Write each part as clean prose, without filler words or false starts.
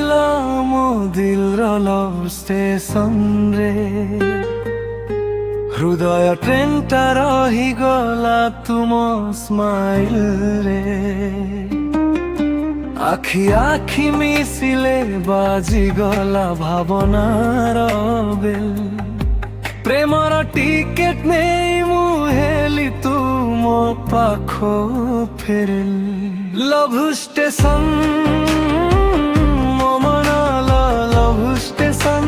ଆସିଲା ମୋ ଦିଲର ଲଭ୍ ଷ୍ଟେସନରେ ହୃଦୟ ଟ୍ରେନଟା ରହିଗଲା ତୁମ ସ୍ମାଇଲରେ ଆଖି ଆଖି ମିଶିଲେ ବାଜିଗଲା ଭାବନାର ବେଲ୍ ପ୍ରେମର ଟିକେଟ ନେଇ ମୁଁ ହେଲି ତୁମ ପାଖ ଫେରିଲି ଲଭ୍ ଷ୍ଟେସନ ମୋ ମନର ଲଭ୍ ଷ୍ଟେସନ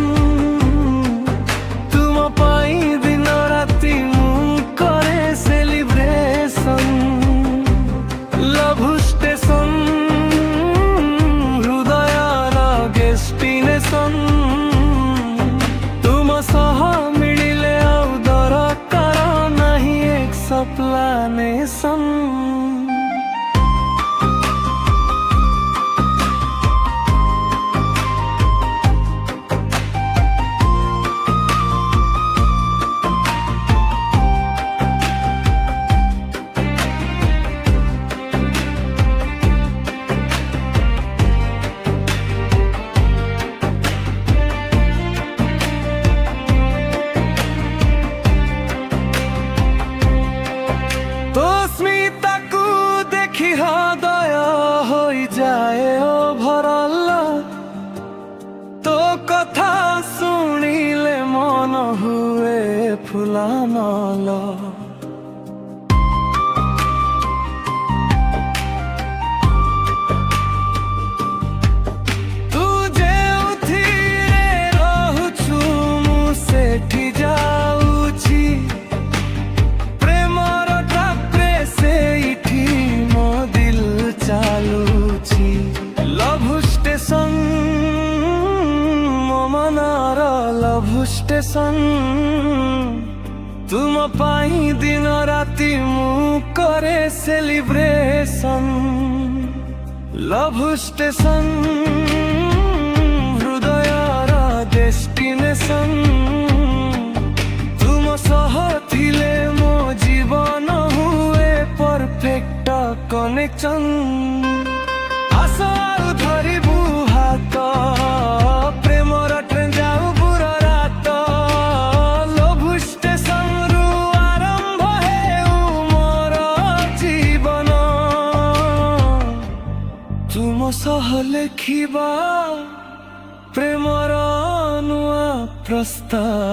ତୁମ ପାଇଁ ଦିନ ରାତି ମୁଁ କରେ ସେଲିବ୍ରେସନ ଲଭ୍ ଷ୍ଟେସନ ହୃଦୟର ଡେଷ୍ଟିନେସନ ତୁମ ସହ ମିଳିଲେ ଆଉ ଦରକାର ନାହିଁ ଏକ୍ସପ୍ଲାନେସନ तो स्मिताକୁ ଦେଖି ହୃଦୟ ହୋଇଯାଏ ଓଭରଲ ତୋ କଥା ଶୁଣିଲେ ମନ ହୁଏ ଫୁଲାନଲ ତୁ ଯେଉଁଥିରେ ରହୁଛୁ ମୁଁ ସେଠି ଯାଉଛି लव स्टेशन मो मनर लव स्टेशन तुम पाई दिन राति मु करे सेलिब्रेशन लव स्टेशन हृदयर डेस्टिनेशन तुम सह थिले मो जीवन हुए परफेक्ट कनेक्शन धरिबु हात प्रेमर ट्रेन जाऊ पुरा रात लभ स्टेशन रु आरंभ हेउ मोर जीवन तुम सह लेखिबा प्रेमर नुआ प्रस्तावना।